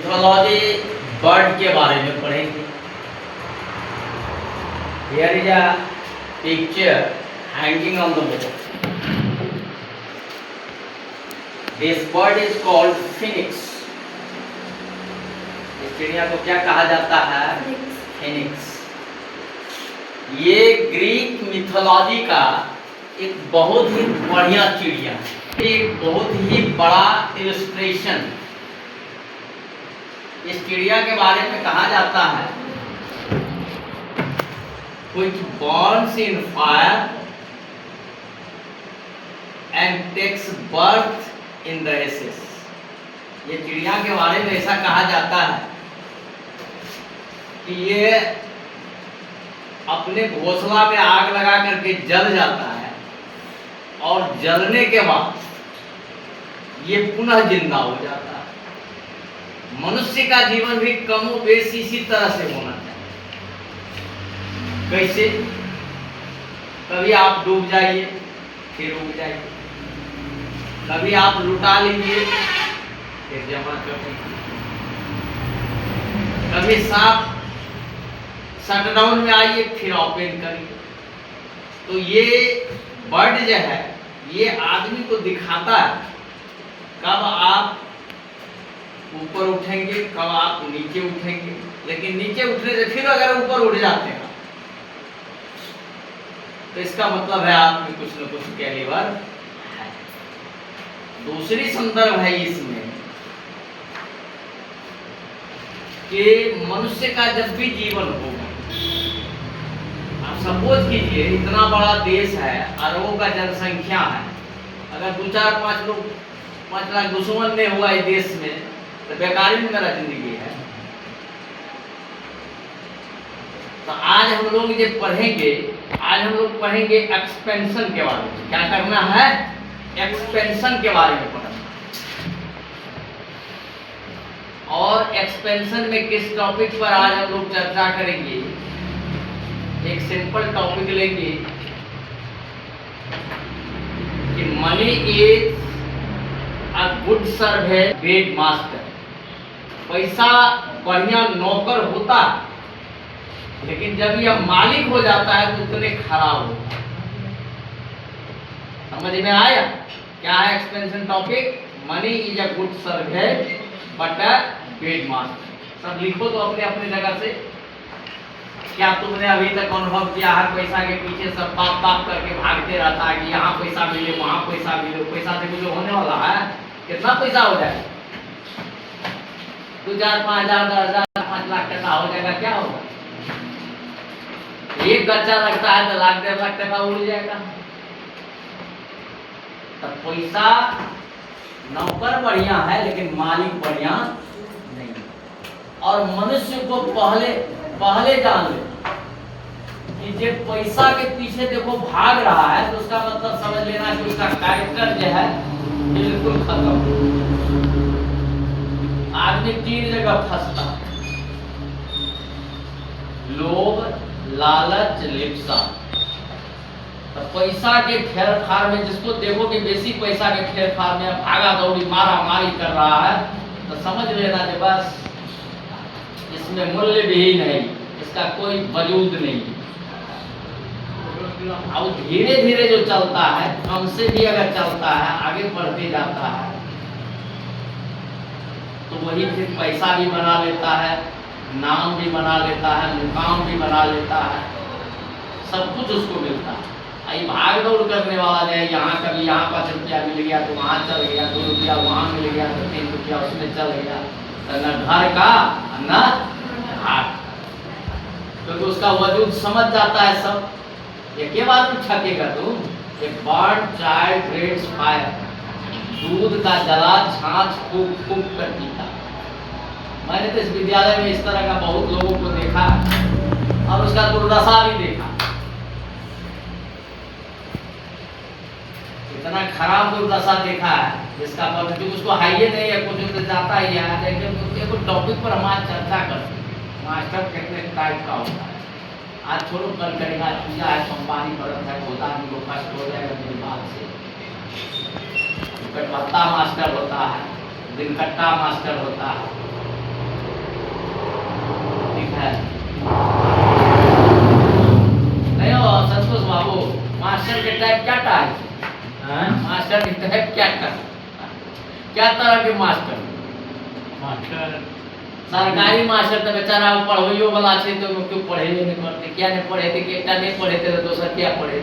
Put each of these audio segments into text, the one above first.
Mythology bird के बारे में पढ़ेंगे। Here is a picture hanging on the wall. This bird is called phoenix. इस चिड़िया को क्या कहा जाता है? फिनिक्स। ये ग्रीक मिथोलॉजी का एक बहुत ही बढ़िया चिड़िया है, एक बहुत ही बड़ा इलस्ट्रेशन। इस चिड़िया के बारे में कहा जाता है which burns in fire and takes birth in the ashes। ये चिड़िया के बारे में ऐसा कहा जाता है कि ये अपने घोंसला में आग लगा करके जल जाता है और जलने के बाद ये पुनः जिंदा हो जाता है। मनुष्य का जीवन भी कमो बेश इसी तरह से होना चाहिए। कैसे? कभी आप डूब जाइए फिर उग जाइए, कभी आप लुटा लीजिए फिर जमा कर दीजिए, कभी सांप शटडाउन में आइए फिर ओपन करिए। तो ये बर्ड जो है ये आदमी को दिखाता है कब आप ऊपर उठेंगे, कब आप नीचे उठेंगे। लेकिन नीचे उठने से फिर अगर ऊपर उठ जाते हैं तो इसका मतलब है आप में कुछ न कुछ कैलिबर है। दूसरी संदर्भ है इसमें कि मनुष्य का जब भी जीवन होगा, आप सपोज कीजिए इतना बड़ा देश है, अरबों का जनसंख्या है, अगर 2 4 5 लोग 5 लाख दुश्मन नहीं हुआ इस देश में तो बेकारी में मेरा जिंदगी है। तो आज हम लोग ये पढ़ेंगे, आज हम लोग पढ़ेंगे एक्सपेंशन के बारे में। क्या करना है? एक्सपेंशन के बारे में पढ़ना। और एक्सपेंशन में किस टॉपिक पर आज हम लोग चर्चा करेंगे? एक सिंपल टॉपिक लेंगे कि money is a good servant great master. पैसा बढ़िया नौकर होता है, लेकिन जब यह मालिक हो जाता है तो उतने खराब होता है। समझ में आया? क्या है expansion topic? Money is a good servant but a great master. सब लिखो तो अपने अपने जगह से। क्या तुमने अभी तक अनुभव किया है पैसा के पीछे सब बाप बाप करके भागते रहता है कि यहाँ पैसा मिले वहां पैसा मिले, पैसा से कुछ होने वाला है? कितना पैसा हो जाए? 2 4 5 हजार 10 हजार 5 लाख टका हो जाएगा, क्या होगा? एक गच्चा लगता है तो लाख 1.5 लाख टका उड़ जाएगा। तब पैसा नौकर बढ़िया है लेकिन मालिक बढ़िया नहीं। और मनुष्य को पहले जान ले कि जब पैसा के पीछे देखो भाग रहा है तो उसका मतलब समझ लेना कि उसका कैरेक्टर जो है बिल्कुल खत्म। आदमी 3 जगह फंसता है: लोभ, लालच, लिप्सा। तो पैसा के फेरफार में जिसको देखो कि बेसी पैसा के फेरफार में भागा दौड़ी मारा मारी कर रहा है तो समझ लेना कि बस इसमें मूल्य भी ही नहीं, इसका कोई वजूद नहीं। और धीरे धीरे जो चलता है, कम से भी अगर चलता है, आगे बढ़ते जाता है तो वही फिर पैसा भी बना लेता है, नाम भी बना लेता है, मुकाम भी बना लेता है, सब कुछ उसको मिलता है। आई भाग दौड़ करने वाला जो है, यहाँ कभी यहाँ 5 रुपया मिल गया तो वहाँ चल गया, 2 रुपया वहाँ मिल गया तो 3 रुपया उसमें चल गया, तो न घर का न घाट। क्योंकि तो उसका वजूद समझ जाता है सब। ये के बाद में ठकेगा तुम? ये बर्ड चाइल्ड ग्रेट्स फायर, दूध का जला छाछ फूक फूक कर पीता। मैंने तो इस विद्यालय में इस तरह का बहुत लोगों को देखा और उसका दुर्दशा भी देखा। इतना खराब दुर्दशा देखा है जिसका मतलब उसको हाइए नहीं है, कुछ तो जाता ही है। लेकिन टॉपिक पर हम आज चर्चा करते हैं, मास्टर कितने टाइप का होता है। आज छोड़ो, कल करेगा, पूजा है, सोमवारी व्रत है, होता है, उनको कष्ट हो जाएगा मेरी बात से। कटवत्ता मास्टर होता है, दिनकट्टा मास्टर होता है, क्या तरह के मास्टर सरकारी मास्टर तो बेचारा पढ़ो वाला छे तो क्यों पढ़े नहीं करते, क्या नहीं पढ़े थे कि एक नहीं पढ़े थे तो दोसर क्या पढ़े,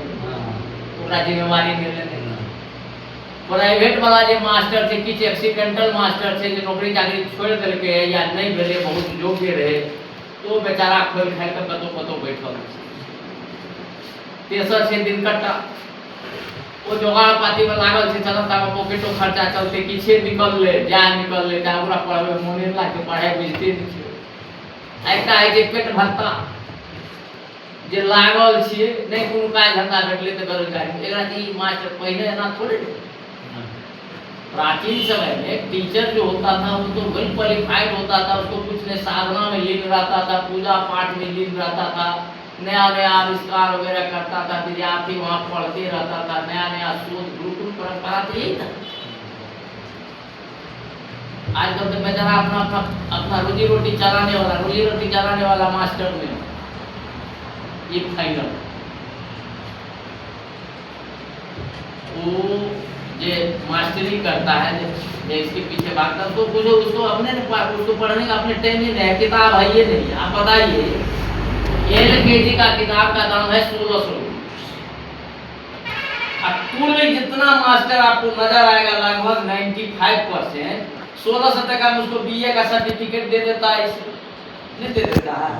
जिम्मेवारी नहीं लेते। प्राइवेट वाला जो मास्टर थे किछ एक्सीडेंटल मास्टर थे जो नौकरी चाकरी छोड़ दिलके या नहीं भेले बहुत योग्य रहे तो बेचारा खोल खाए के कतो कतो बैठल। तेसर से दिन कट्टा वो जोगाड़ पाती में लागल छे, चलता में पॉकेटो खर्चा चलते किछे निकल ले जा ओकरा पढ़ावे मोने लागे पढ़ाई बुझते नहीं छे। एकटा है जे पेट भरता जे लागल छिए नहीं कोनो काज धंधा भेटले त बेरोजगारी, एकरा की मास्टर पहले एना थोड़े। प्राचीन समय में टीचर जो होता था वो तो वेल क्वालिफाइड होता था, उसको कुछ ने साधना में लीन रहता था, पूजा पाठ में लीन रहता था, नया नया आविष्कार वगैरह करता था, विद्यार्थी वहाँ पढ़ते रहता था, नया नया शोध गुरुकुल परंपरा तो यही था। आजकल तो बेचारा अपना रोजी रोटी चलाने वाला मास्टर में ये फाइनल वो जे मास्टरी करता है जे इसके पीछे भागता तो कुछ उसको अपने उसको पढ़ने का अपने टाइम नहीं है, किताब है ये नहीं। आप बताइए LKG का किताब का दाम है 1600। अब कुल जितना मास्टर आपको नजर आएगा लगभग 95% 1600 टका में उसको BA का सर्टिफिकेट दे देता है, नहीं दे देता है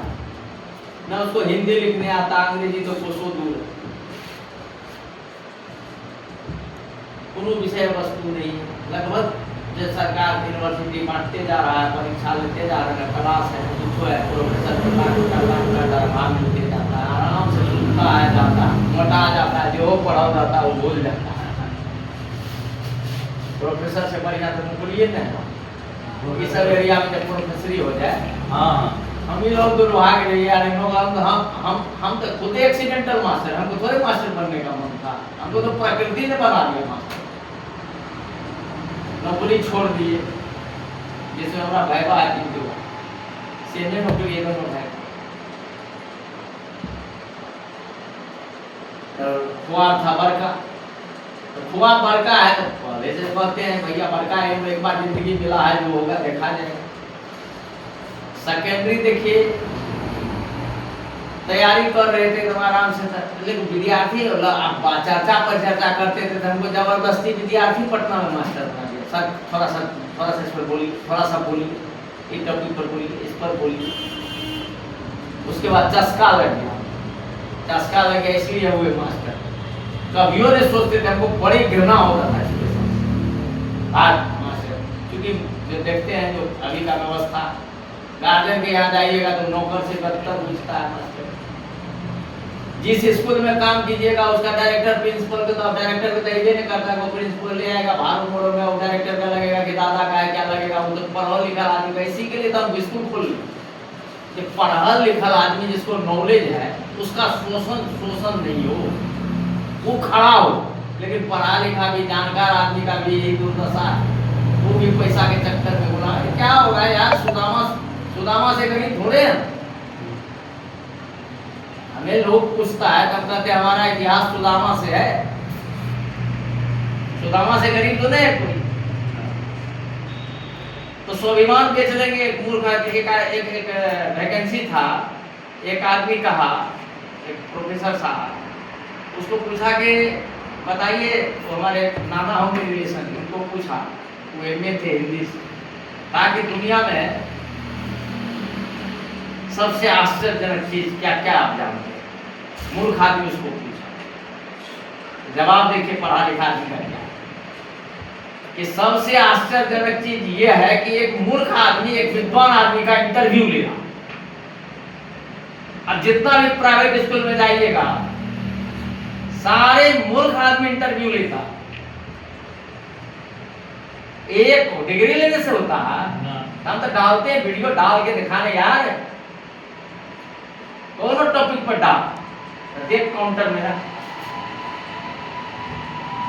ना। उसको हिंदी लिखने आता, अंग्रेजी तो कोसों दूर, कोनो विषय वस्तु नहीं। लगभग जो सरकार यूनिवर्सिटी बांटते जा रहा है, परीक्षा लेते जा रहा है, क्लास है कुछ है, प्रोफेसर को लाख दरमाहा मिलते जाता है, आराम से सुनता है जाता है, मोटा जाता है, जो पढ़ा जाता है वो भूल जाता है। प्रोफेसर से बढ़िया तो नौकरी नहीं, इस सब एरिया में जब प्रोफेसरी हो जाए। हाँ हम ही लोग तो भाग रहे यार, हम तो खुद एक्सीडेंटल मास्टर, हमको थोड़े मास्टर बनने का मन था, हमको तो प्रकृति ने बना दिया मास्टर। नौकरी छोड़ दिए जिसमें हमारा भाईबा है किंतु सेने नौकरी ये दोनों है। खुआ था बड़का, तो खुआ बड़का है तो पहले से कहते हैं भैया बड़का है, एक बार जिंदगी मिला है, जो होगा देखा जाएगा। सेकेंडरी देखिए तैयारी कर रहे थे तो आराम से, लेकिन विद्यार्थी चर्चा पर चर्चा करते थे तो हमको जबरदस्ती विद्यार्थी पटना में मास्टर बना दिया। सर थोड़ा सा इस पर बोली, थोड़ा सा बोली, एक टॉपिक पर बोली, इस पर बोली। उसके बाद चस्का लग गया इसलिए हुए मास्टर। कवियों ने सोचते थे हमको बड़ी घृणा होता था आज मास्टर, क्योंकि जो देखते हैं जो अभी का व्यवस्था, गार्जियन के यहाँ जाइएगा तो नौकर से बदतर पूछता है मास्टर। जिस स्कूल में काम कीजिएगा उसका डायरेक्टर प्रिंसिपल को, तो आप डायरेक्टर को तो ये नहीं करता, वो प्रिंसिपल ले आएगा भाड़ों मोड़ों में, वो डायरेक्टर का लगेगा कि दादा का है क्या लगेगा, वो तो पढ़ा लिखा आदमी का। इसी के लिए तो हम स्कूल खोल, कि पढ़ा लिखा आदमी जिसको नॉलेज है उसका शोषण नहीं हो, वो खड़ा हो। लेकिन पढ़ा लिखा भी जानकार आदमी का भी यही दुर्दशा है, वो भी पैसा के चक्कर में बोला क्या होगा यार, सुदामा से कहीं थोड़े हैं। हमें लोग पूछता है तब कहते हमारा इतिहास सुदामा से है, सुदामा से गरीब तो नहीं है कोई। तो स्वाभिमान बेच लेंगे। एक मूर्ख एक वैकेंसी था, एक आदमी कहा, एक प्रोफेसर साहब, उसको पूछा कि बताइए, वो हमारे नाना होंगे रिलेशन, उनको पूछा, वो MA थे हिंदी से, कहा कि दुनिया में सबसे आश्चर्यजनक चीज क्या क्या आप जानते हैं? मूर्ख आदमी उसको पूछा, जवाब देखिए पढ़ा लिखा आदमी का क्या, कि सबसे आश्चर्यजनक चीज ये है कि एक मूर्ख आदमी एक विद्वान आदमी का इंटरव्यू लेगा। अब जितना भी प्राइवेट स्कूल में जाइएगा सारे मूर्ख आदमी इंटरव्यू लेता, एक डिग्री लेने से होता है। हम तो डालते हैं वीडियो डाल के दिखाने यार, दोनों टॉपिक पर डाल, देख काउंटर में है।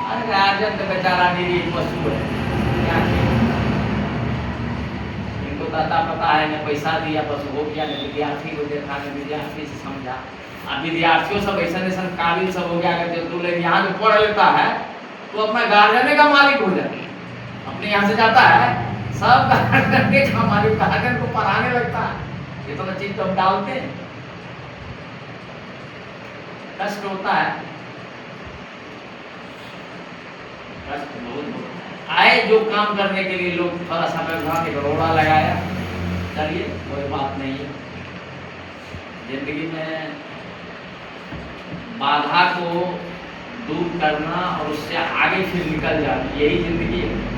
अरे गार्जियन तो बेचारा निरीह पशु है, क्या इनको पता है ने पैसा दिया बस हो गया, ने विद्यार्थी को देखा, ने विद्यार्थी से समझा। अब विद्यार्थियों सब ऐसा काबिल सब हो गया, अगर जो लोग यहाँ जो पढ़ लेता है तो अपना गार्जियन का मालिक हो जाता है। अपने यहाँ से जाता है, सब गार्डन के हमारे गार्डन को पराने लगता है। ये तो ना चीज तो हम डालते हैं, कष्ट होता है, कष्ट बहुत होता है। आए जो काम करने के लिए लोग थोड़ा समय उठा के रोड़ा लगाया, चलिए कोई बात नहीं है। जिंदगी में बाधा को दूर करना और उससे आगे फिर निकल जाना, यही जिंदगी है।